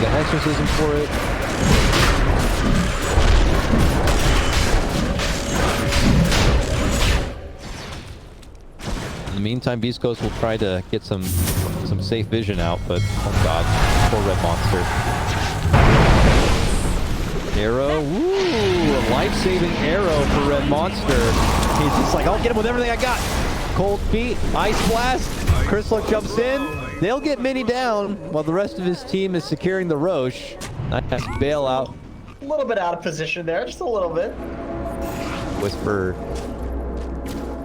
got exorcism for it. In the meantime, Beastcoast will try to get some safe vision out, but oh god, poor red monster. Arrow, woo! A life-saving arrow for red monster. He's just like, I'll get him with everything I got. Cold feet, ice blast. Chrislock jumps in. They'll get Mini down while the rest of his team is securing the Roche. Nice bailout. A little bit out of position there, just a little bit. Whisper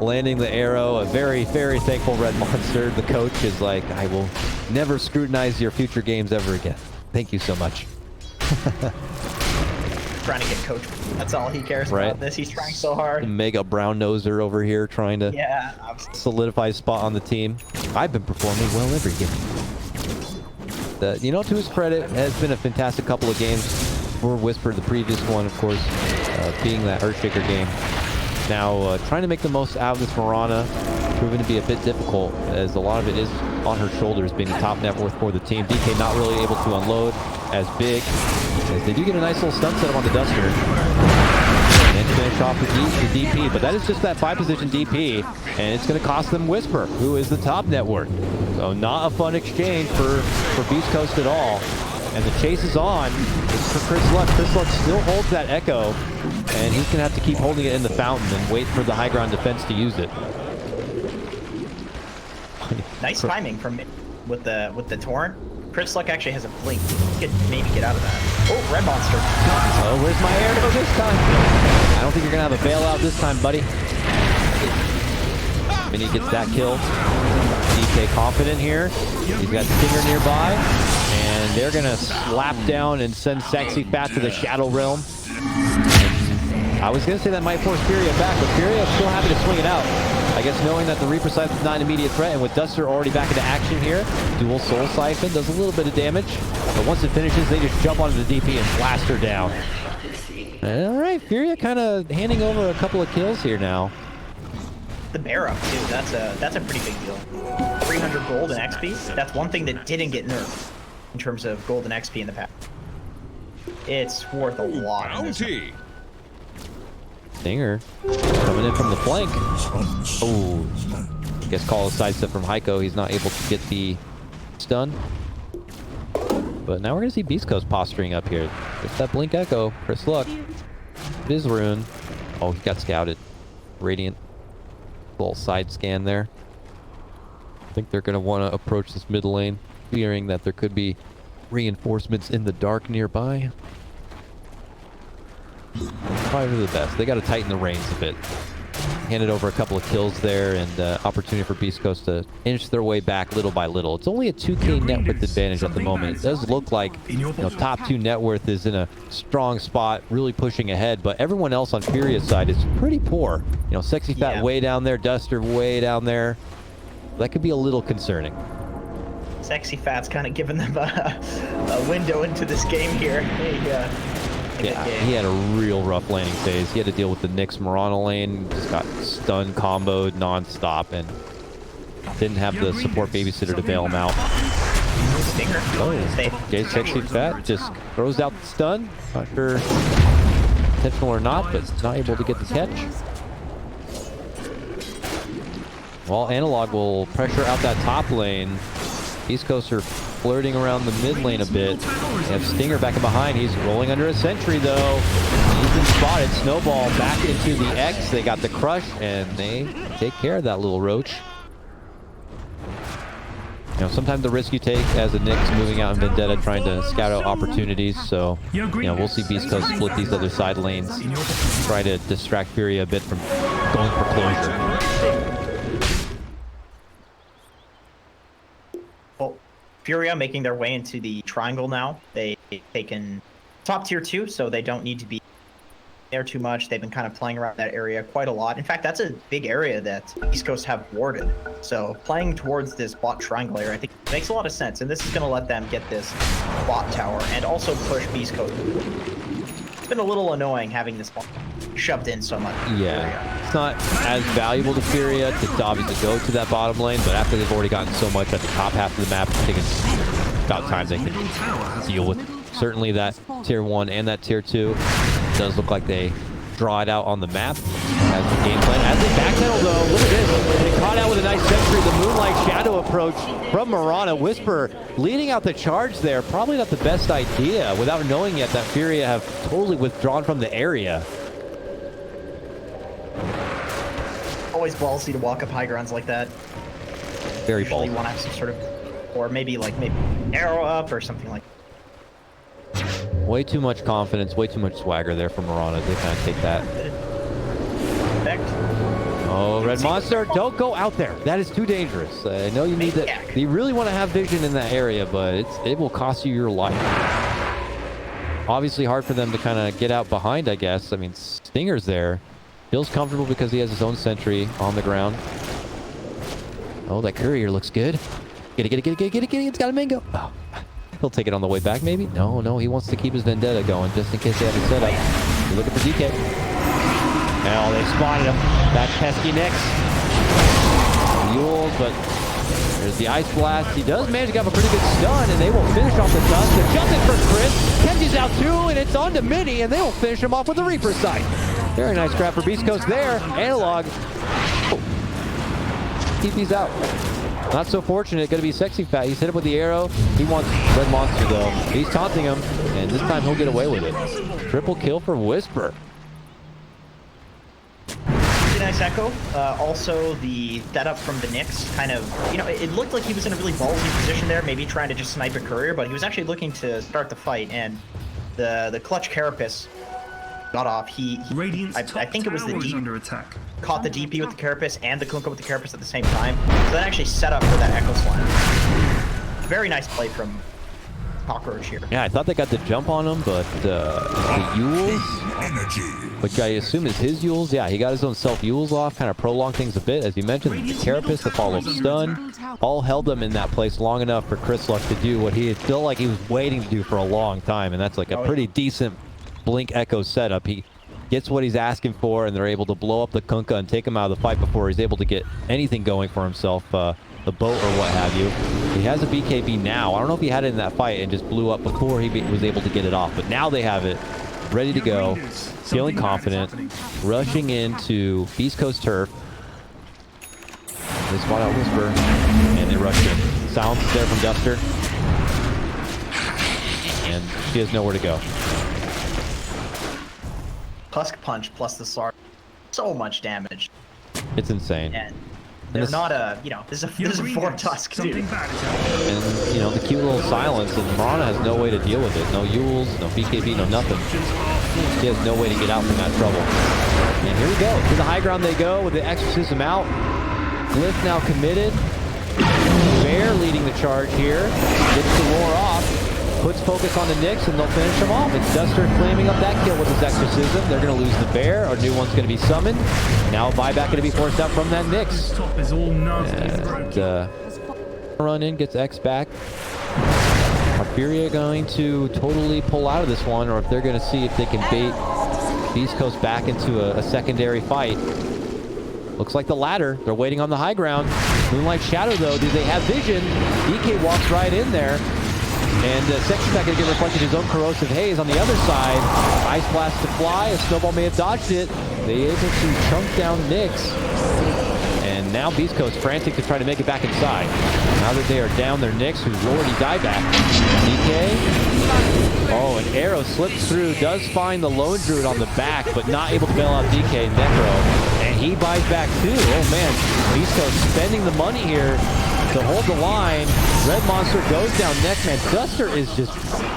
landing the arrow. A very, very thankful red monster. The coach is like, I will never scrutinize your future games ever again. Thank you so much. Trying to get coach. That's all he cares about this. He's trying so hard. Mega brown noser over here trying to solidify his spot on the team. I've been performing well every game. You know, to his credit, has been a fantastic couple of games for Whisper. The previous one, of course, being that Earthshaker game. Now, trying to make the most out of this Mirana, proving to be a bit difficult, as a lot of it is on her shoulders, being the top net worth for the team. DK not really able to unload as big, as they do get a nice little stun setup on the Duster. And finish off the DP, but that is just that 5-position DP, and it's going to cost them Whisper, who is the top net worth. So not a fun exchange for Beastcoast at all. And the chase is on. It's for Chrislock. Chrislock still holds that Echo, and he's going to have to keep holding it in the fountain and wait for the high ground defense to use it. Nice timing from with the Torrent. Chrislock actually has a blink. He could maybe get out of that. Oh, red monster. Oh, where's my arrow this time? I don't think you're going to have a bailout this time, buddy. Mini gets that kill. DK confident here. He's got Stinger nearby. And they're going to slap down and send Sexy Fat to the Shadow Realm. And I was going to say that might force Furia back, but Furia is still happy to swing it out. I guess knowing that the Reaper Siphon is not an immediate threat, and with Duster already back into action here, dual Soul Siphon does a little bit of damage. But once it finishes, they just jump onto the DP and blast her down. All right, Furia kind of handing over a couple of kills here now. The bear up too. That's a pretty big deal. 300 gold and XP. That's one thing that didn't get nerfed in terms of gold and XP in the past. It's worth a lot. Stinger coming in from the flank. Oh, I guess call a sidestep from Heiko. He's not able to get the stun. But now we're going to see Beastcoast posturing up here. It's that Blink Echo. Chrislock. Bizrune. Oh, he got scouted. Radiant. Little side scan there. I think they're going to want to approach this mid lane, fearing that there could be reinforcements in the dark nearby. Probably the best. They got to tighten the reins a bit. Handed over a couple of kills there, and opportunity for Beastcoast to inch their way back little by little. It's only a 2k net worth advantage at the moment. It does look like top 2 net worth is in a strong spot, really pushing ahead, but everyone else on Furia's side is pretty poor. Sexy Fat way down there, Duster way down there. That could be a little concerning. Sexy Fat's kind of giving them a window into this game here. Yeah, he had a real rough laning phase. He had to deal with the Nyx Mirana lane, just got stun comboed non-stop, and didn't have the support babysitter to bail him out. Oh, okay, Sexy Fat just throws out the stun. Not sure intentional or not, but not able to get the catch. Well, Analog will pressure out that top lane. Beastcoast are flirting around the mid lane a bit. They have Stinger back in behind. He's rolling under a sentry, though. He's been spotted. Snowball back into the X. They got the crush, and they take care of that little roach. Sometimes the risk you take as a Nyx moving out in Vendetta, trying to scout out opportunities. So, we'll see Beastcoast split these other side lanes, try to distract Furia a bit from going for closure. Furia making their way into the triangle now. They can top tier 2, so they don't need to be there too much. They've been kind of playing around that area quite a lot. In fact, that's a big area that East Coast have warded. So playing towards this bot triangle area, I think makes a lot of sense. And this is going to let them get this bot tower and also push Beast Coast. It's been a little annoying having this bot shoved in so much. Yeah, it's not as valuable to Furia to obviously go to that bottom lane, but after they've already gotten so much at the top half of the map, I think it's about time they can deal with. Certainly that tier 1 and that tier 2 does look like they draw it out on the map as the game plan. As they backpedal though, look at this. They caught out with a nice sentry. The Moonlight Shadow approach from Mirana. Whisper leading out the charge there. Probably not the best idea without knowing yet that Furia have totally withdrawn from the area. Always ballsy to walk up high grounds like that. Very Usually ballsy. you want to have some sort of, or maybe arrow up or something like that. Way too much confidence, way too much swagger there from Mirana. They kind of take that. Perfect. Oh, Red Monster, don't go out there. That is too dangerous. I know you need that. You really want to have vision in that area, but it will cost you your life. Obviously hard for them to kind of get out behind, I guess. I mean, Stinger's there. Feels comfortable because he has his own sentry on the ground. Oh, that courier looks good. Get it. It's got a mango. Oh. He'll take it on the way back, maybe? No, he wants to keep his vendetta going just in case they have it set up. He's looking for DK. Oh, they spotted him. That pesky Nyx. Mules, but there's the Ice Blast. He does manage to get a pretty good stun, and they will finish off the dust. They're jumping for Chris. Catches out two, and it's on to Mini, and they will finish him off with a Reaper Sight. Very nice grab for Beastcoast there. Analog. Oh. Keep these out. Not so fortunate. Going to be Sexy Fat. He's hit him with the arrow. He wants Red Monster, though. He's taunting him, and this time he'll get away with it. Triple kill for Whisper. Nice echo. Also, the setup from the Nyx kind of, it looked like he was in a really ballsy position there, maybe trying to just snipe a courier, but he was actually looking to start the fight, and the clutch Carapace got off. I think it was the DP. Caught the DP with the Carapace and the Kunkka with the Carapace at the same time. So that actually set up for that Echo Slam. Very nice play from Cockroach here. Yeah, I thought they got the jump on him, but the Yules, which I assume is his Yules. Yeah, he got his own self-Yules off, kind of prolonged things a bit. As you mentioned, the Carapace, the follow-up stun, all held them in that place long enough for Chrysluk to do what he felt like he was waiting to do for a long time, and that's like a pretty decent Blink Echo setup. He gets what he's asking for, and they're able to blow up the Kunkka and take him out of the fight before he's able to get anything going for himself, the boat or what have you. He has a BKB now. I don't know if he had it in that fight and just blew up before he was able to get it off, but now they have it ready to go, feeling confident, rushing into Beastcoast turf. They spot out Whisper, and they rush in. Silence is there from Duster, and she has nowhere to go. Husk Punch plus the SAR, so much damage. It's insane. And they're not this is a 4 Tusk, dude. And, the cute little silence, and Mirana has no way to deal with it. No Yules, no BKB, no nothing. She has no way to get out from that trouble. And here we go. To the high ground they go with the Exorcism out. Glyph now committed. Bear leading the charge here. Gets the roar off. Puts focus on the Nyx, and they'll finish him off. It's Duster claiming up that kill with his Exorcism. They're going to lose the Bear. Our new one's going to be summoned. Now a buyback going to be forced out from that Nyx. And run in, gets X back. Are Furia going to totally pull out of this one, or if they're going to see if they can bait Beastcoast back into a secondary fight? Looks like the latter. They're waiting on the high ground. Moonlight Shadow, though, do they have vision? DK walks right in there. And Sexy's not going to get reflected his own corrosive haze on the other side. Ice Blast to fly. A Snowball may have dodged it. They able to chunk down Nyx. And now Beastcoast frantic to try to make it back inside. Now that they are down their Nyx, who's already died back. DK. Oh, an arrow slips through. Does find the Lone Druid on the back, but not able to bail out DK and Necro. And he buys back too. Oh man, Beastcoast spending the money here to hold the line. Red Monster goes down next, man. Duster is just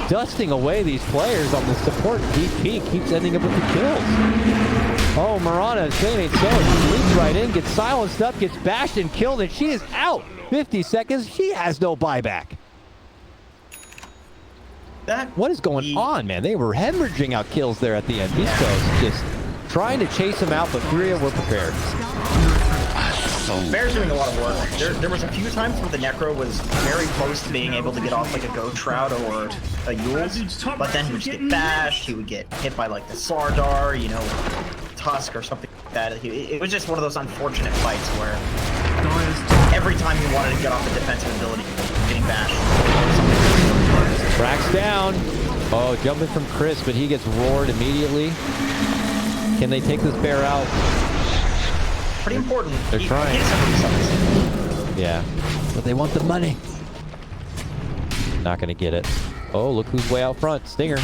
dusting away these players on the support. DP keeps ending up with the kills. Oh, Mirana, same ain't so. She leaps right in, gets silenced up, gets bashed and killed, and she is out. 50 seconds. She has no buyback. What is going on, man? They were hemorrhaging out kills there at the end. Beastcoast just trying to chase him out, but Furia were prepared. Bear's doing a lot of work. There was a few times where the Necro was very close to being able to get off like a Goat Shroud or a Yules, but then he would just get bashed, he would get hit by like the Sardar, Tusk or something like that. It was just one of those unfortunate fights where every time he wanted to get off the defensive ability, getting bashed. Tracks down. Oh, jumping from Chris, but he gets roared immediately. Can they take this bear out? Pretty important. They're trying. Yeah, but they want the money. Not gonna get it. Oh, look who's way out front. Stinger.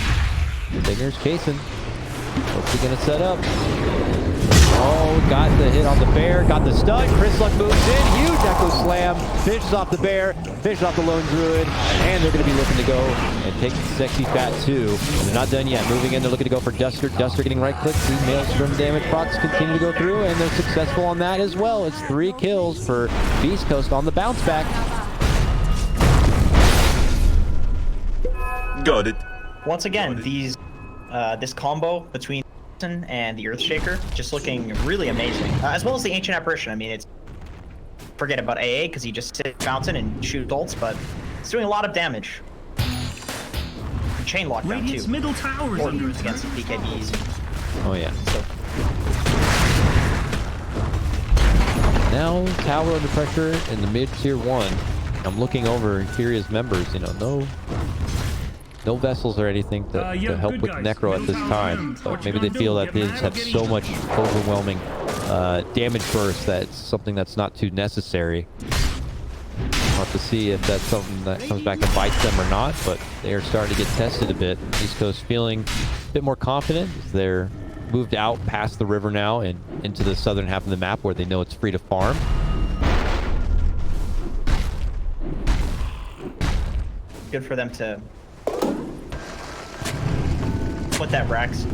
Stinger's chasing. What's he gonna set up? Oh, got the hit on the bear. Got the stun. Chris Luck moves in. Huge echo slam. Finishes off the bear. Finishes off the lone druid. And they're gonna be looking to go and take Sexy Fat 2. They're not done yet. Moving in. They're looking to go for Duster. Duster getting right click. 3 Maelstrom damage procs continue to go through, and they're successful on that as well. It's 3 kills for Beastcoast on the bounce back. Got it. Once again, these this combo between and the Earthshaker just looking really amazing, as well as the Ancient Apparition. I mean, it's forget about AA because he just sits fountain and shoots ults, but it's doing a lot of damage. Chain lockdown too. Middle tower is under attack against BKBs. Oh yeah. So now tower under pressure in the mid tier 1. I'm looking over Furia's members. You know, no vessels or anything to help with Necro at this time. But maybe they feel that they just have so much overwhelming damage burst that it's something that's not too necessary. We'll have to see if that's something that comes back and bites them or not, but they are starting to get tested a bit. East Coast feeling a bit more confident as they're moved out past the river now and into the southern half of the map where they know it's free to farm. good for them to put that Rex.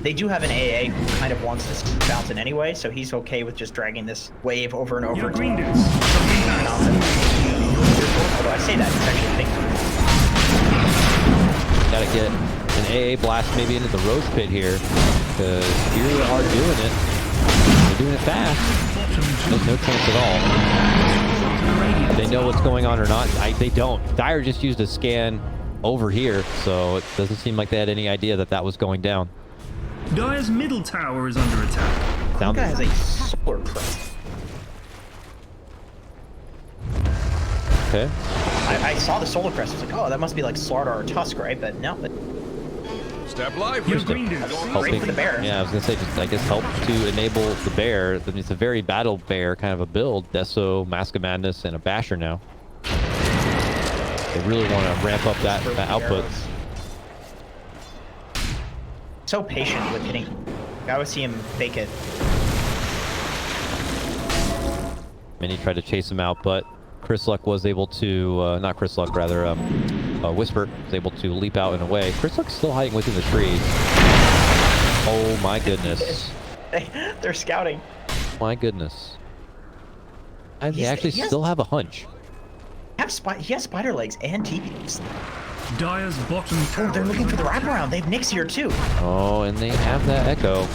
They do have an AA who kind of wants to bounce in anyway, so he's okay with just dragging this wave over and over. Green dudes. Although I say that, it's actually a big. Gotta get an AA blast maybe into the Roach Pit here, because Furia are doing it. They're doing it fast. There's no chance at all. They know what's going on or not. They don't. Dire just used a scan over here, so it doesn't seem like they had any idea that that was going down. Dire's middle tower is under attack. That guy has a solar crest. Okay. I saw the solar crest. I was like, oh, that must be like Slardar or Tusk, right? But no. Step live. Green dudes. Great for the bear. Yeah, I was gonna say, just I guess help to enable the bear. It's a very battle bear kind of a build. Deso, Mask of Madness, and a Basher now. They really want to ramp up that output. So patient with hitting. I would see him fake it. Many tried to chase him out, but Chris Luck was able to, not Chris Luck, rather, Whisper was able to leap out and away. Chris Luck's still hiding within the trees. Oh my goodness. They're scouting. My goodness. They actually still have a hunch. He has spider legs and TPs. Dire's bottom tower. Oh, they're looking for the wraparound. They have Nyx here too. Oh, and they have that echo.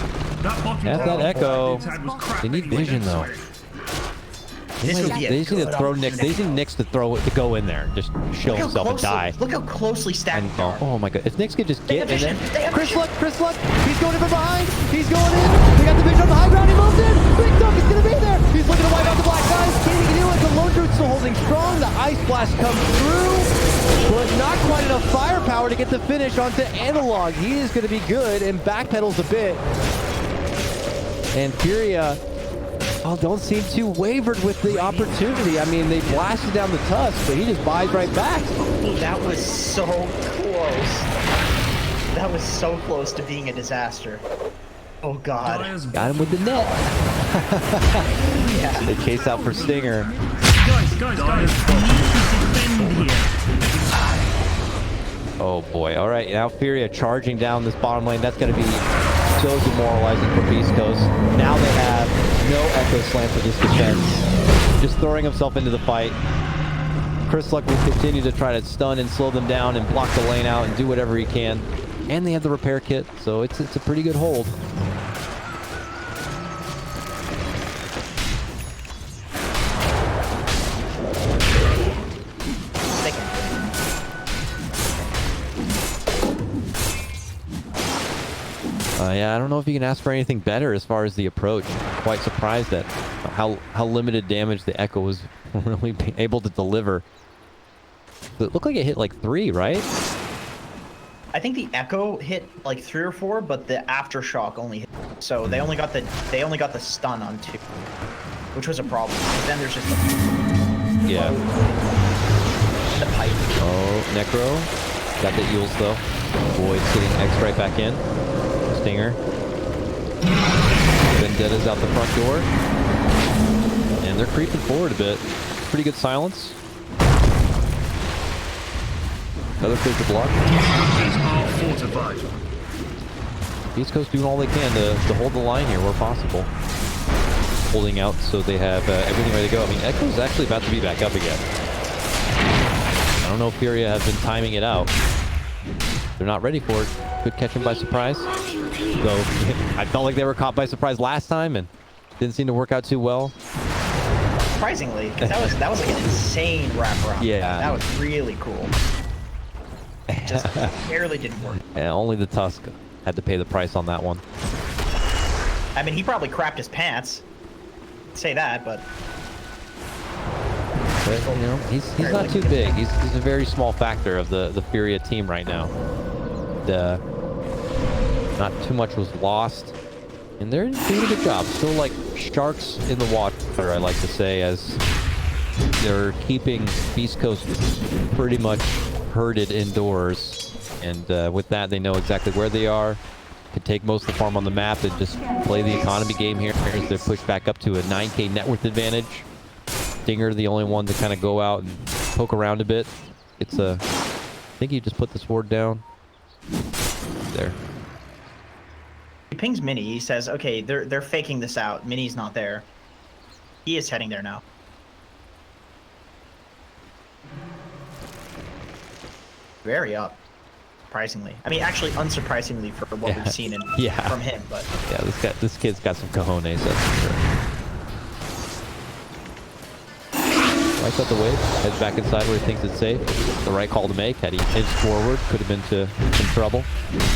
That echo. They need vision though. They just need to throw Nyx. They just need Nyx to go in there, just show himself and die. Look how closely stacked they are. Oh my god! If Nyx could just get in there. Chris Luck, he's going in from behind. He's going in. They got the vision on the high ground. He moves in. Big Dog is gonna be there. He's looking to wipe out the black guys. Can't he do it? The Lone Druid's still holding strong. The Ice Blast comes through, but not quite enough firepower to get the finish onto Analog. He is going to be good and backpedals a bit. And Furia, don't seem too wavered with the opportunity. I mean, they blasted down the Tusk, but he just buys right back. That was so close. That was so close to being a disaster. Oh god. Got him with the net. Yeah. They chase out for Stinger. Guys, defend here. Oh boy. All right, now Furia charging down this bottom lane. That's going to be so demoralizing for Beastcoast. Now they have no Echo Slam for this defense. Just throwing himself into the fight. Chris Luck will continue to try to stun and slow them down and block the lane out and do whatever he can. And they have the repair kit, so it's a pretty good hold. Yeah, I don't know if you can ask for anything better as far as the approach. Quite surprised at how limited damage the Echo was really able to deliver. It looked like it hit like 3, right? I think the Echo hit like 3 or 4, but the Aftershock only hit. So they only got the stun on 2, which was a problem. Then there's just Yeah. the pipe. Oh, Necro. Got the Eels though. Void's getting X right back in. Stinger. Vendetta's out the front door. And they're creeping forward a bit. Pretty good silence. Another fissure block. Fortified. Beastcoast doing all they can to hold the line here where possible. Holding out so they have everything ready to go. I mean, Echo's actually about to be back up again. I don't know if Furia have been timing it out. They're not ready for it. Could catch him by surprise. Though I felt like they were caught by surprise last time and didn't seem to work out too well. Surprisingly, because that was like an insane wraparound. Yeah. That was really cool. Just barely didn't work. And only the Tusk had to pay the price on that one. I mean, he probably crapped his pants. Say that, but you know, he's not too big. He's a very small factor of the Furia team right now. Not too much was lost, and they're doing a good job. Still like sharks in the water, I like to say, as they're keeping Beastcoast pretty much herded indoors, and with that they know exactly where they are, can take most of the farm on the map and just play the economy game here as they're pushed back up to a 9k net worth advantage. Stinger the only one to kind of go out and poke around a bit. It's I think you just put the sword down there. he pings Mini. He says, "Okay, they're faking this out. Mini's not there. He is heading there now." Very up, surprisingly. I mean, actually, unsurprisingly for what we've seen from him. But yeah, this kid's got some cojones, that's for sure. Lights up the wave, heads back inside where he thinks it's safe. The right call to make. Had he edged forward, could have been to some trouble.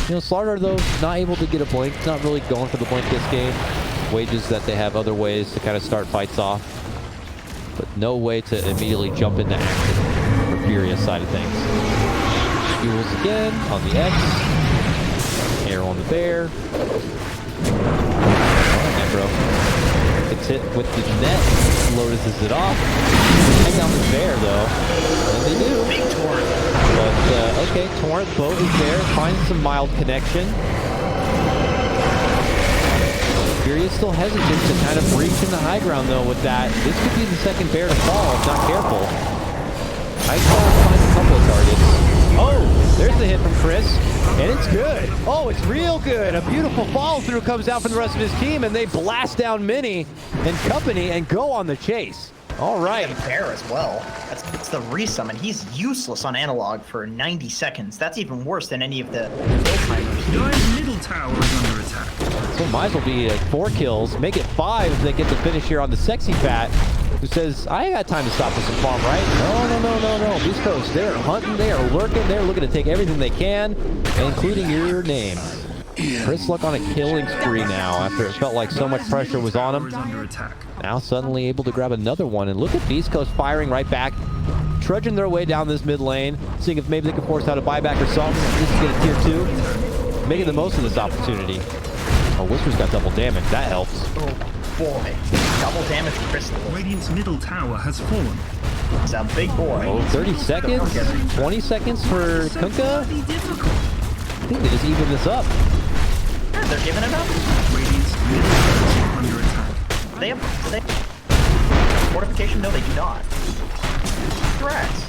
You know, Slaughter though, not able to get a blink. Not really going for the blink this game. Wages that they have other ways to kind of start fights off, but no way to immediately jump into action for Furia's side of things. Fuels again on the X. Arrow on the bear. Alright, bro. Gets hit with the net. Lotuses it off. Hang down the bear though. And they do. big torrent. But okay, Torrent boat is there. Finds some mild connection. Furia still hesitant to kind of breach in the high ground though with that. This could be the second bear to fall if not careful. High ground finds a couple of targets. Oh, there's the hit from Chris, and it's good. Oh, it's real good. A beautiful follow-through comes out from the rest of his team, and they blast down Mini and company and go on the chase. All right. Bear as well. That's the resummon. He's useless on analog for 90 seconds. That's even worse than any of the kill timers. Your middle tower is under attack. So might as well be 4 kills, make it 5 if they get the finish here on the Sexy Fat, who says, I ain't got time to stop for some farm, right? No. Beastcoast, they're hunting, they are lurking, they're looking to take everything they can, including your name. Chris Luck on a killing spree now after it felt like so much pressure was on him. Now suddenly able to grab another one, and look at Beastcoast firing right back, trudging their way down this mid lane, seeing if maybe they can force out a buyback or something. This is get a tier 2, making the most of this opportunity. Oh, Whisper's got double damage, that helps. Oh boy, double damage Crystal. Radiant's middle tower has fallen. It's a big boy. Oh, 30 seconds? 20 seconds for Kunkka? I think they just even this up. Yeah, they're giving it up. Radiant's middle tower under attack. Do they have fortification? No, they do not. Congrats.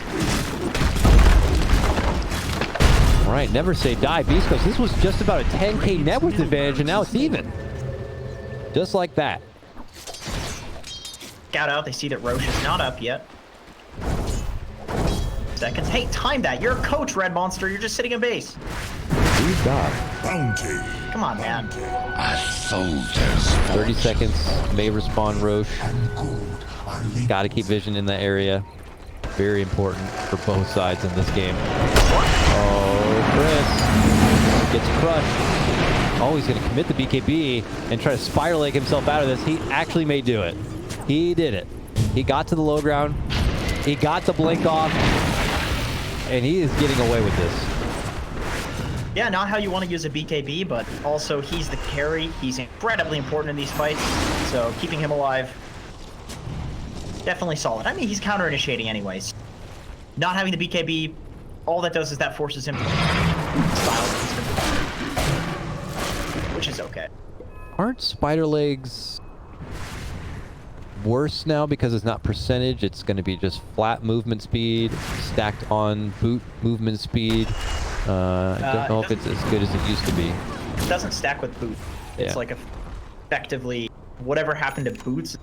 All right, never say die, Beastcoast. This was just about a 10k net worth advantage, and now it's even. Just like that. Scout out. They see that Roche is not up yet. Seconds. Hey, time that. You're a coach, Red Monster. You're just sitting in base. Who's got? Bounty. Come on, man. A soldier's 30 seconds. May respawn Roche. Got to keep vision in the area. Very important for both sides in this game. Oh, Chris gets crushed. Oh, he's going to commit the BKB and try to spiral leg himself out of this. He actually may do it. He did it. He got to the low ground. He got the blink off. And he is getting away with this. Yeah, not how you want to use a BKB, but also he's the carry. He's incredibly important in these fights, so keeping him alive, definitely solid. I mean, he's counter-initiating anyways. Not having the BKB, all that does is that forces him to style, which is okay. Aren't spider legs worse now because it's not percentage? It's going to be just flat movement speed stacked on boot movement speed. I don't know if it's as good as it used to be. It doesn't stack with boot. It's like effectively whatever happened to boots,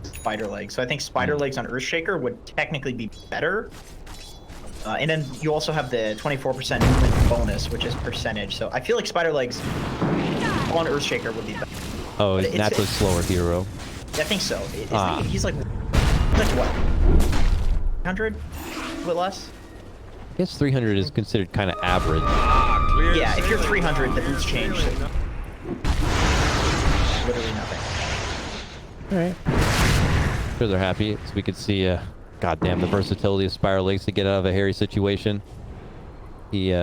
spider legs. So I think spider legs on Earthshaker would technically be better. And then you also have the 24% movement bonus, which is percentage. So I feel like spider legs on Earthshaker would be better. Oh, he's naturally slower hero. I think so. He's like what? 100? A bit less? I guess 300 is considered kind of average. Yeah, if you're 300, the boots change. So literally nothing. Alright. Sure they're happy. So we could see, goddamn, the versatility of Spiral Legs to get out of a hairy situation. He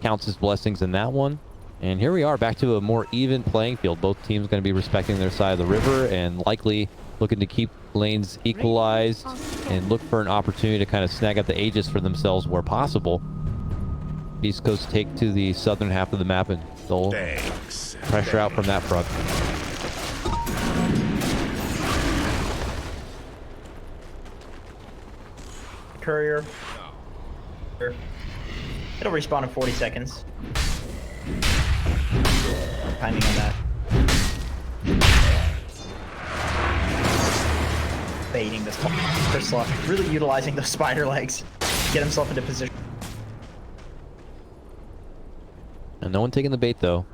counts his blessings in that one. And here we are, back to a more even playing field. Both teams going to be respecting their side of the river and likely looking to keep lanes equalized and look for an opportunity to kind of snag up the Aegis for themselves where possible. Beastcoast take to the southern half of the map and they'll pressure out from that front. Courier. It'll respawn in 40 seconds. Timing on that. Baiting this first slot. Really utilizing those spider legs. Get himself into position. And no one taking the bait though.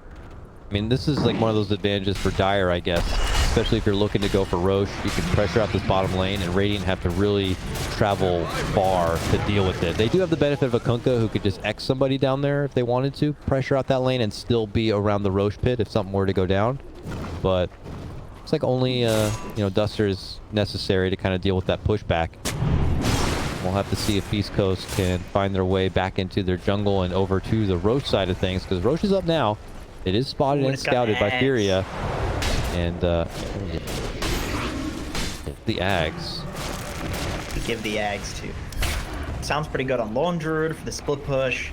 I mean, this is like one of those advantages for Dire, I guess. Especially if you're looking to go for Roche, you can pressure out this bottom lane, and Radiant have to really travel far to deal with it. They do have the benefit of a Kunkka who could just X somebody down there if they wanted to, pressure out that lane and still be around the Roche pit if something were to go down. But it's like only, you know, Duster is necessary to kind of deal with that pushback. We'll have to see if Beastcoast can find their way back into their jungle and over to the Roche side of things, because Roche is up now. It is spotted and scouted by Furia. And the Ags. Give the Ags to. Sounds pretty good on Lone Druid for the split push.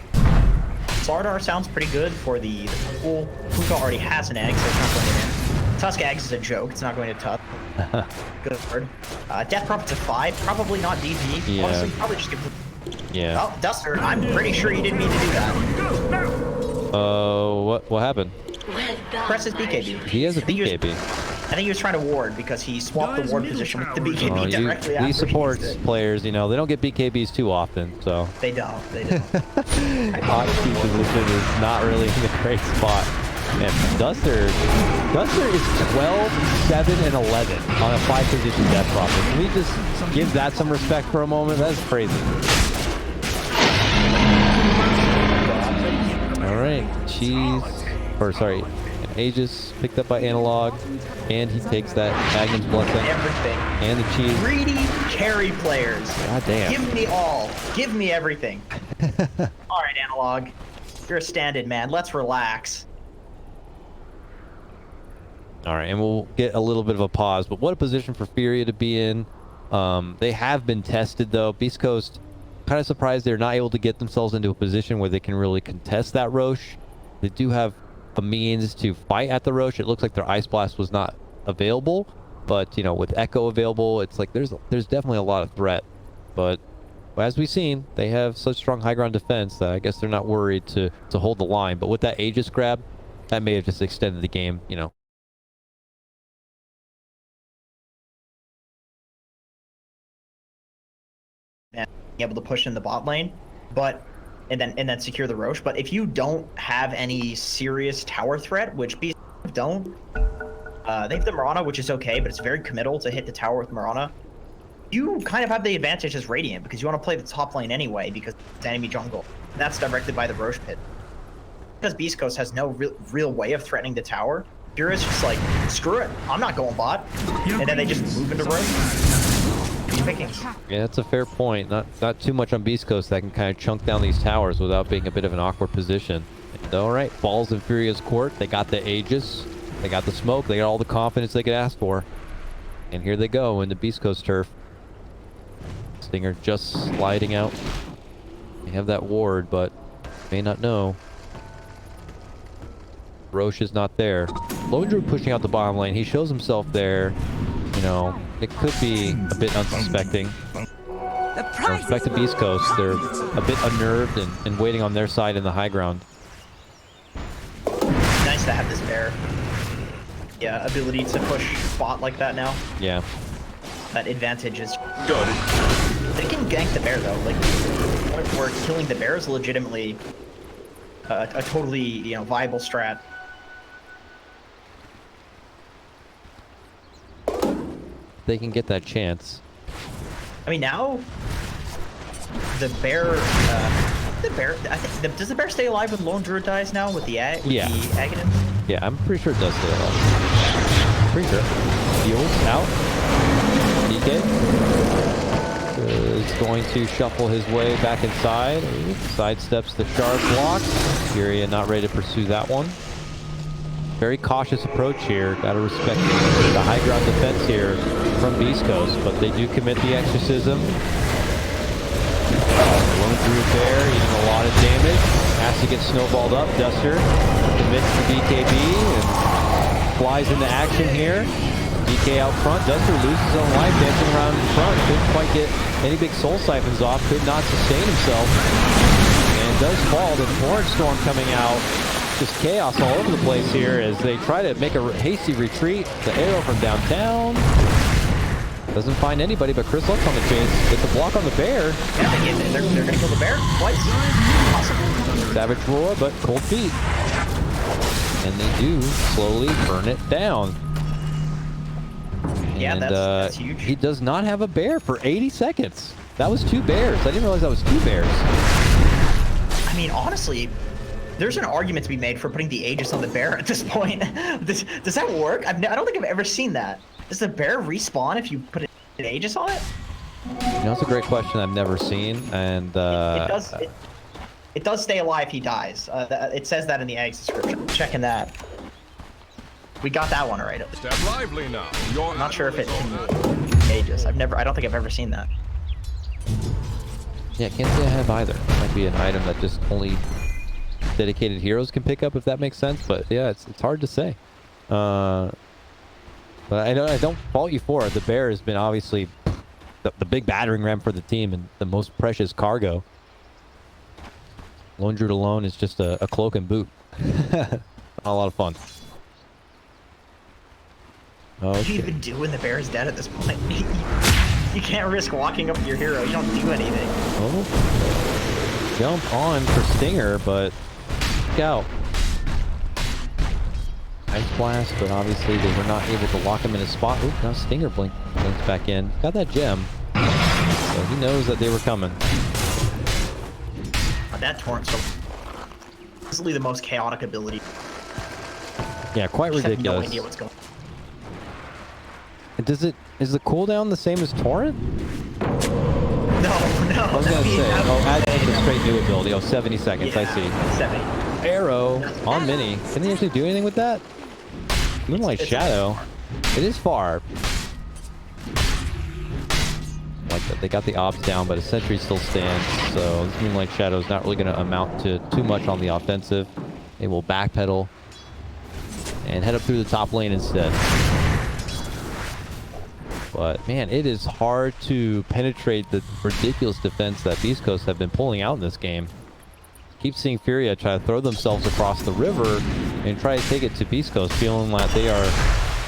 Sardar sounds pretty good for the pool. Kunkka already has an Ag, so it's not going in. Tusk Ags is a joke. It's not going to Tusk. Good word. Death Prop to 5. Probably not DP. Yeah. Honestly, probably just give it. Yeah. Oh, Duster. I'm pretty sure you didn't mean to do that. What happened? Press his BKB. He has a BKB. I think he was trying to ward because he swapped the ward position with the BKB directly after. These supports players, you know, they don't get BKBs too often, so. They don't. They don't. Hot key position is not really in a great spot. And Duster is 12, 7, and 11 on a 5-position death prop. Can we just give that some respect for a moment? That's crazy. All right, Aegis picked up by Analog, and he takes that Magnum's Blessing. Everything. And the cheese. Greedy carry players. God damn. Give me all. Give me everything. All right, Analog. You're a stand-in, man. Let's relax. All right, and we'll get a little bit of a pause, but what a position for Furia to be in. They have been tested, though. Beastcoast, kind of surprised they're not able to get themselves into a position where they can really contest that Roche. They do have a means to fight at the Roche. It looks like their Ice Blast was not available, but, you know, with Echo available, it's like there's definitely a lot of threat. But as we've seen, they have such strong high ground defense that I guess they're not worried to hold the line. But with that Aegis grab, that may have just extended the game, you know. And being able to push in the bot lane, and then secure the Roche. But if you don't have any serious tower threat, which Beast don't, they have the Mirana, which is okay, but it's very committal to hit the tower with Mirana. You kind of have the advantage as Radiant because you want to play the top lane anyway because it's enemy jungle. And that's directed by the Roche pit. Because Beastcoast has no real way of threatening the tower, Furia's just like, screw it, I'm not going bot. And then they just move into Roche. Yeah, that's a fair point. Not too much on Beastcoast that can kind of chunk down these towers without being a bit of an awkward position. And, all right, balls in Furia's court. They got the Aegis. They got the smoke. They got all the confidence they could ask for. And here they go in the Beastcoast turf. Stinger just sliding out. They have that ward, but may not know. Roche is not there. Lone Druid pushing out the bottom lane. He shows himself there. You know, it could be a bit unsuspecting. Respect to Beastcoast. They're a bit unnerved and waiting on their side in the high ground. Nice to have this bear. Yeah, ability to push bot like that now. Yeah. That advantage is good. They can gank the bear though. Like, where killing the bear is legitimately a totally, you know, viable strat. They can get that chance. I mean, now the bear, I think, does the bear stay alive when Lone Druid dies now with the Yeah. the Aghanim? Yeah, I'm pretty sure it does stay alive. Pretty sure. Fuel's out. DK is going to shuffle his way back inside. Ooh, sidesteps the shard block. Furia not ready to pursue that one. Very cautious approach here. Gotta respect the high ground defense here from Beastcoast, but they do commit the exorcism. Lone Druid Bear eating a lot of damage. Has to get snowballed up. Duster commits to BKB and flies into action here. DK out front. Duster loses his own life dancing around in front. Couldn't quite get any big soul siphons off. Could not sustain himself. And does fall. The Torrent Storm coming out. Just chaos all over the place here as they try to make a hasty retreat. The arrow from downtown. Doesn't find anybody but Chris Lux on the chase. Gets a block on the bear. Yeah, they're going to kill the bear twice. Awesome. Savage roar, but cold feet. And they do slowly burn it down. Yeah, And, that's huge. He does not have a bear for 80 seconds. That was 2 bears. I didn't realize that was 2 bears. I mean, honestly, there's an argument to be made for putting the Aegis on the bear at this point. Does that work? I don't think I've ever seen that. Does the bear respawn if you put an Aegis on it? You know, it's a great question I've never seen, and it does stay alive. He dies. It says that in the Aegis description. Checking that. We got that one right. Step lively now. I'm not sure if it can Aegis. I don't think I've ever seen that. Yeah, can't say I have either. Might be an item that just only dedicated heroes can pick up, if that makes sense. But yeah, it's hard to say. But I don't fault you for it. The bear has been obviously the big battering ram for the team and the most precious cargo. Lone Druid alone is just a cloak and boot. Not a lot of fun. What do you Okay. even do when the bear is dead at this point? You can't risk walking up to your hero. You don't do anything. Oh. Jump on for Stinger, but look out. Ice Blast, but obviously they were not able to lock him in a spot. Oop, now Stinger blinks back in. Got that gem. So he knows that they were coming. That torrent so easily the most chaotic ability. Yeah, quite Just have ridiculous. no idea what's going on. Is the cooldown the same as Torrent? No. I was gonna say, add the straight new ability. 70 seconds, I see. 70. Arrow on Mini. Can they actually do anything with that? Moonlight Shadow. It is far. Like that, they got the obs down, but a sentry still stands. So this Moonlight Shadow is not really going to amount to too much on the offensive. They will backpedal and head up through the top lane instead. But man, it is hard to penetrate the ridiculous defense that Beastcoast have been pulling out in this game. Keep seeing Furia try to throw themselves across the river and try to take it to Beastcoast, feeling like they are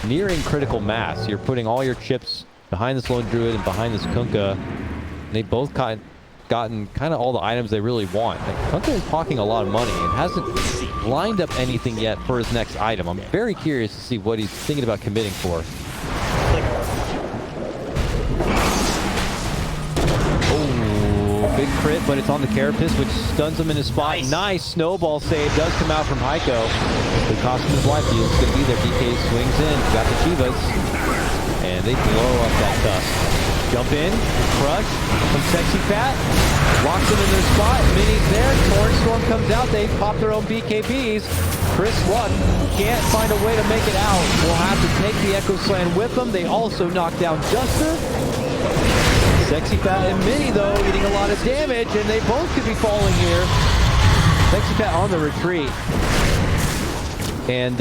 nearing critical mass. You're putting all your chips behind this Lone Druid and behind this Kunkka. They both gotten kind of all the items they really want. Like, Kunkka is pocketing a lot of money and hasn't lined up anything yet for his next item. I'm very curious to see what he's thinking about committing for. Big crit, but it's on the Carapace, which stuns him in his spot. Nice snowball save does come out from Heiko. The cost of his life, he's going to be there. DK swings in, got the Chivas, and they blow up that tusk. Jump in, crush, some sexy fat, locks them in their spot. Mini's there, Torrent Storm comes out, they pop their own BKBs. Chris Luck can't find a way to make it out. Will have to take the Echo Slam with them. They also knock down Juster. Sexy Fat and Mini, though, eating a lot of damage, and they both could be falling here. Sexy Fat on the retreat. And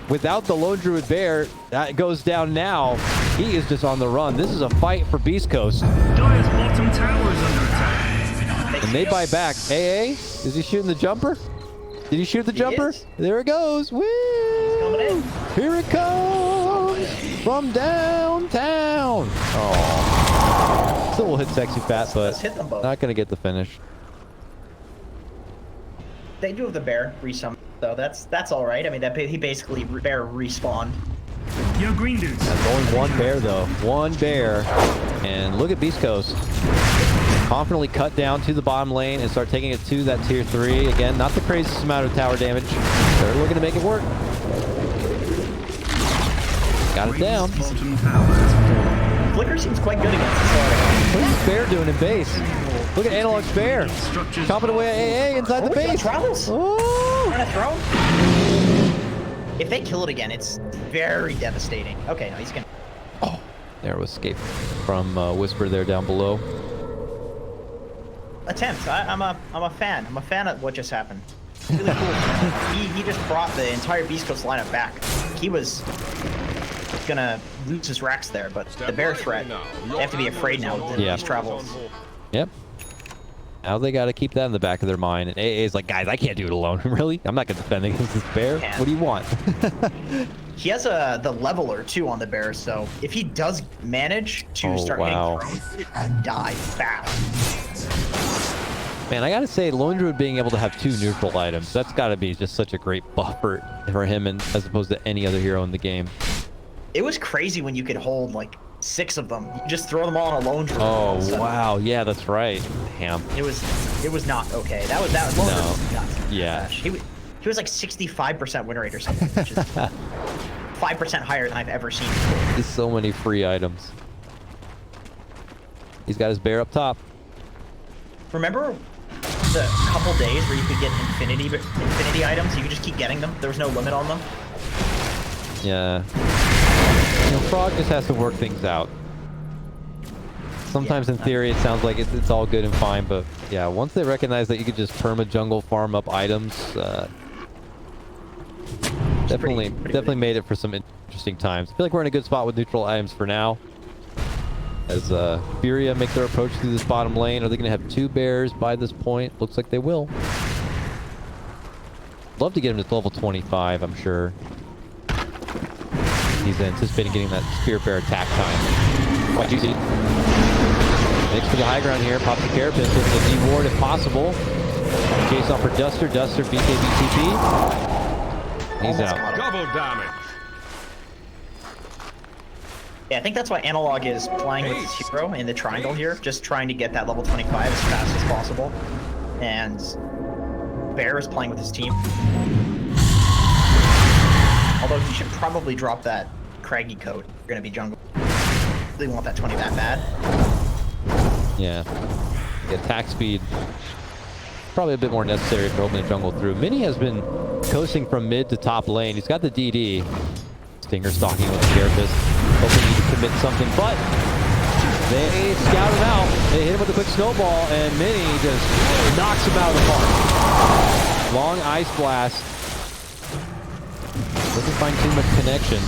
without the Lone Druid Bear, that goes down now. He is just on the run. This is a fight for Beastcoast. Dire's bottom tower is under attack. And they buy back. AA, is he shooting the jumper? Did he shoot the jumper? Is. There it goes. Woo! He's coming in. Here it comes from downtown. Oh, still will hit Sexy Fat, but Let's hit them both. not gonna get the finish. They do have the bear resummon, so that's all right. I mean, he basically bear respawned. Yo, green dudes. That's only one bear though. One bear, and look at Beastcoast. Confidently cut down to the bottom lane and start taking it to that tier 3. Again, not the craziest amount of tower damage. They're looking to make it work. Got it down. Bottom tower has fallen. Flicker seems quite good against this area. What is Bear doing in base? Look at Analog's Bear. Structures Chopping away at AA inside the Oh, he's got base. travels. Oh! Trying to throw. If they kill it again, it's very devastating. Okay, no, he's gonna. Oh, there was escape from Whisper there down below. Attempt. I'm a fan. I'm a fan of what just happened. Really cool. he just brought the entire Beastcoast lineup back. He was gonna lose his racks there, but the bear threat, they have to be afraid now with Yeah. these travels. Yep. Now they got to keep that in the back of their mind. And AA is like, guys, I can't do it alone. Really? I'm not going to defend against this bear. Can't. What do you want? He has the leveler too on the bear, so if he does manage to Oh, start wow. getting thrown and die fast. Man, I got to say, Lone Druid being able to have 2 neutral items, that's got to be just such a great buffer for him and as opposed to any other hero in the game. It was crazy when you could hold like 6 of them. You just throw them all on a lone druid. Oh, So wow. Yeah, that's right. Damn. It was not okay. That was lone No. druid was nuts. Yeah. He was like 65% win rate or something, which is 5% higher than I've ever seen before. Just so many free items. He's got his bear up top. Remember the couple days where you could get infinity items? You could just keep getting them. There was no limit on them. Yeah. You know, Frog just has to work things out. Sometimes in theory it sounds like it's all good and fine, but yeah, once they recognize that you could just perma jungle farm up items, definitely made it for some interesting times. I feel like we're in a good spot with neutral items for now. As Furia make their approach through this bottom lane, are they going to have 2 bears by this point? Looks like they will. Love to get him to level 25, I'm sure. He's anticipating getting that Spirit Bear attack time. Quite easy. Makes for the high ground here. Pops the Carapace with the D-Ward if possible. Chase off for Duster. Duster, BKB TP. He's Almost out. got him. Double damage. Yeah, I think that's why Analog is playing with his hero in the triangle here, just trying to get that level 25 as fast as possible. And Bear is playing with his team. Although he should probably drop that Craggy coat. You're gonna be jungle. They want that 20 that bad. Yeah. The attack speed. Probably a bit more necessary for opening the jungle through. Mini has been coasting from mid to top lane. He's got the DD. Stinger stalking with the Carapace. Hoping he can commit something, but they scout him out. They hit him with a quick snowball, and Mini just knocks him out of the park. Long ice blast. Doesn't find too much connection.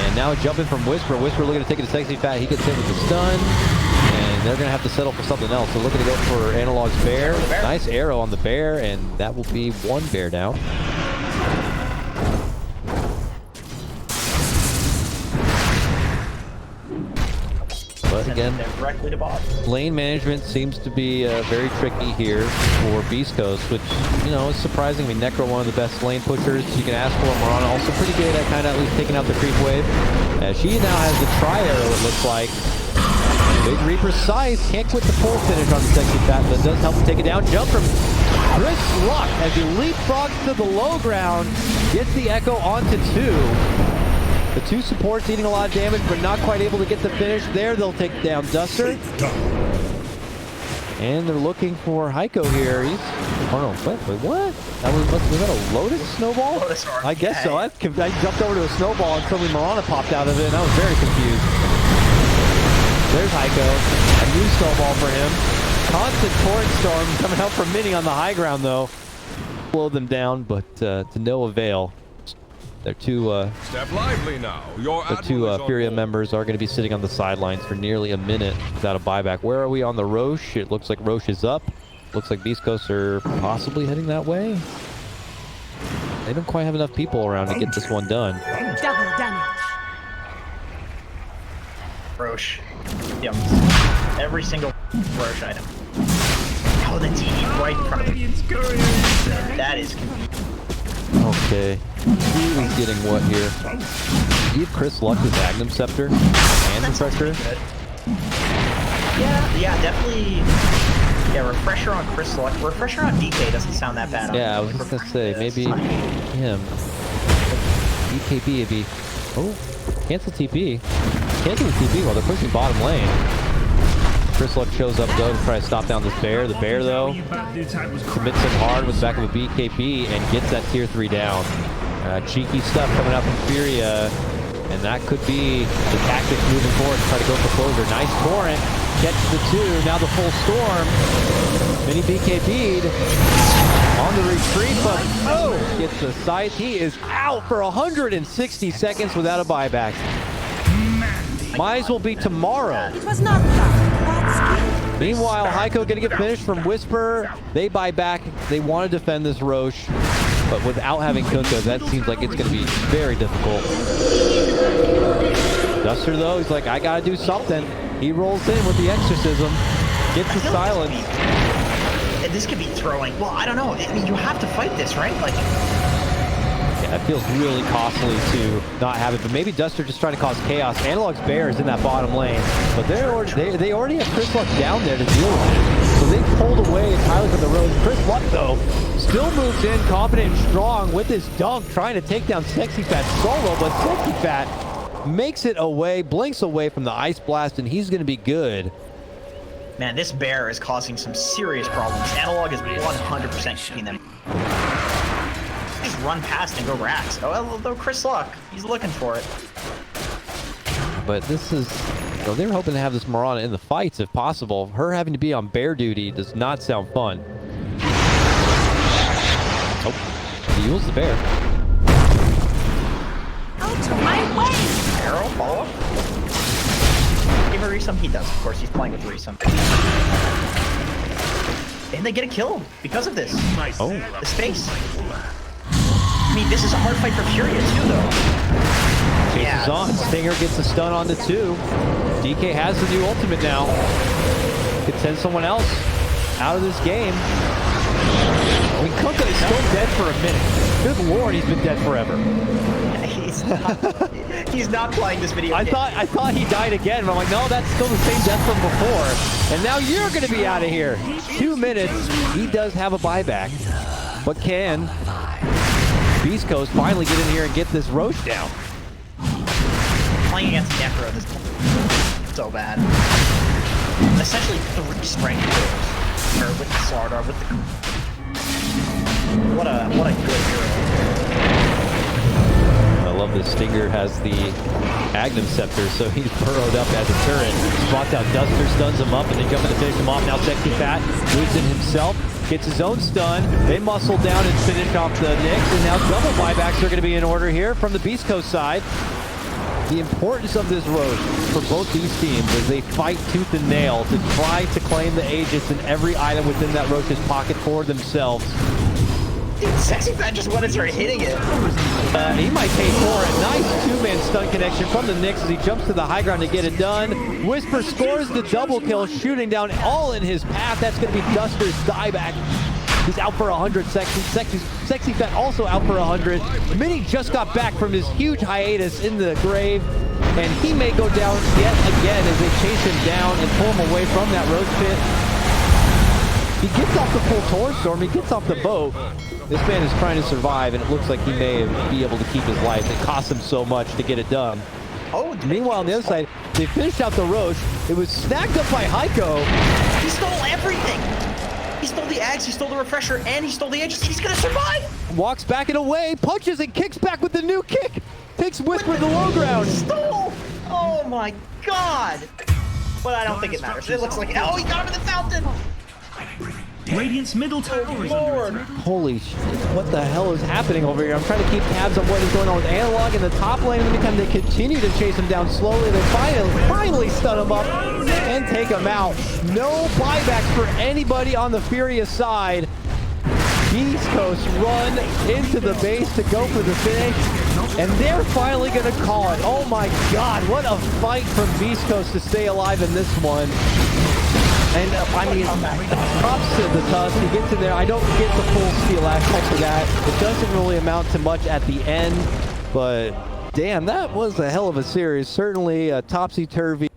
And now jumping from Whisper. Whisper looking to take it to Sexy Fat. He gets hit with the stun. And they're going to have to settle for something else. So looking to go for Analog's bear. Nice arrow on the bear, and that will be 1 bear down. But again, directly to bot. lane management seems to be very tricky here for Beastcoast, which, you know, is surprising. I mean, Necro, one of the best lane pushers you can ask for. Marana also pretty good at kind of at least taking out the creep wave. She now has the tri-arrow, it looks like. Big Reaper size, can't quit the full finish on the Sexy Fat, but does help to take it down. Jump from Chris Luck as he leapfrogs to the low ground, gets the Echo onto 2. The two supports eating a lot of damage, but not quite able to get the finish there. They'll take down Duster. And they're looking for Heiko here. He's... Oh no, wait, what? Was that a Lotus snowball? Lotus I guess so. I jumped over to a snowball and suddenly Mirana popped out of it, and I was very confused. There's Heiko. A new snowball for him. Constant torrent storm coming out from Mini on the high ground, though. Blow them down, but to no avail. Their two Step lively now. the two Furia members are going to be sitting on the sidelines for nearly a minute without a buyback. Where are we on the Roche? It looks like Roche is up. Looks like Beastcoast are possibly heading that way. They don't quite have enough people around to get this one done. Double damage. Roche. Yep. Every single Roche item. Oh, the TV right in front of him. That is convenient. Okay. Who's getting what here? Do you have Chris Luck with Magnum Scepter and Refresher? Yeah, definitely. Yeah, Refresher on Chris Luck. Refresher on DK doesn't sound that bad. Yeah, I was just gonna say, maybe him. DKB would be... Oh, cancel TP. Cancel the TP while they're pushing bottom lane. Chris Luck shows up though to try to stop down this bear. The bear though commits him hard with the back of a BKB and gets that tier 3 down. Cheeky stuff coming out from Furia, and that could be the tactic moving forward to try to go for closure. Nice torrent, catches the 2, now the full storm. Mini BKB'd on the retreat, but oh, gets the sight. He is out for 160 seconds without a buyback. Might as well be tomorrow. It was not that. Meanwhile, Heiko gonna get finished from Whisper. They buy back. They want to defend this Roche, but without having Kunkka, that seems like it's gonna be very difficult. Duster though, he's like, I gotta do something. He rolls in with the exorcism, gets the silence. This could be throwing. Well, I don't know. I mean, you have to fight this, right? Like. Yeah, it feels really costly to not have it, but maybe Duster just trying to cause chaos. Analog's Bear is in that bottom lane, but they already have Chris Luck down there to deal with it. So they pulled away entirely from the road. Chris Luck, though, still moves in confident and strong with his dunk, trying to take down Sexy Fat solo, but Sexy Fat makes it away, blinks away from the Ice Blast, and he's going to be good. Man, this bear is causing some serious problems. Analog is 100% keeping them. Just run past and go racks. Oh, though Chris Luck, he's looking for it. But this is, you know, they were hoping to have this Mirana in the fights if possible. Her having to be on bear duty does not sound fun. Oh, he heals the bear. Out of my way! Arrow, follow up. Give a resum, he does. Of course, he's playing with resum. And they get a kill because of this. Oh. The space. I mean, this is a hard fight for Furia too, though. Chases on. Stinger gets a stun on the 2. DK has the new ultimate now. Could send someone else out of this game. I mean, Kunkka is still dead for a minute. Good lord, he's been dead forever. He's not playing this video. I thought he died again, but I'm like, no, that's still the same death from before. And now you're going to be out of here. 2 minutes. He does have a buyback, but can Beastcoast finally get in here and get this Roche down? Playing against Necro this so bad. Essentially 3 strength kills. Or with the Slardar, with the... What a good hero. I love this. Stinger has the Magnum Scepter, so he's burrowed up as a turret. Spots out Duster, stuns him up, and then jumping to finish him off. Now Sexy Fat moves in himself, gets his own stun. They muscle down and finish off the Nyx, and now double buybacks are going to be in order here from the Beastcoast side. The importance of this Roche for both these teams as they fight tooth and nail to try to claim the Aegis and every item within that Roche's pocket for themselves. Dude, Sexy Fat just went and started hitting it. He might pay for it. Nice 2-man stun connection from the Nyx as he jumps to the high ground to get it done. Whisper scores the double kill, shooting down all in his path. That's going to be Duster's dieback. He's out for 100 seconds. Sexy Fat also out for 100. Mini just got back from his huge hiatus in the grave, and he may go down yet again as they chase him down and pull him away from that Roche pit. He gets off the full torch storm. He gets off the boat. This man is trying to survive, and it looks like he may be able to keep his life. It cost him so much to get it done. Oh, meanwhile, on the other side, they finished out the Roche. It was snagged up by Heiko. He stole everything. He stole the eggs, he stole the refresher, and he stole the agency. He's gonna survive. Walks back and away, punches and kicks back with the new kick. Takes Whisper to the low ground. Stole. Oh my god. But I don't think it matters. It looks like, oh, he got him in the fountain. Radiant's middle tower is Lord. under attack. Holy shit, what the hell is happening over here? I'm trying to keep tabs on what is going on with Analog in the top lane. In the meantime, they continue to chase him down slowly. They finally stun him up and take him out. No buybacks for anybody on the Furia side. Beastcoast run into the base to go for the finish, and they're finally going to call it. Oh my god, what a fight from Beastcoast to stay alive in this one. And I mean, props to the Tusk. He gets in there. I don't get the full steal aspect for that. It doesn't really amount to much at the end, but damn, that was a hell of a series. Certainly topsy-turvy.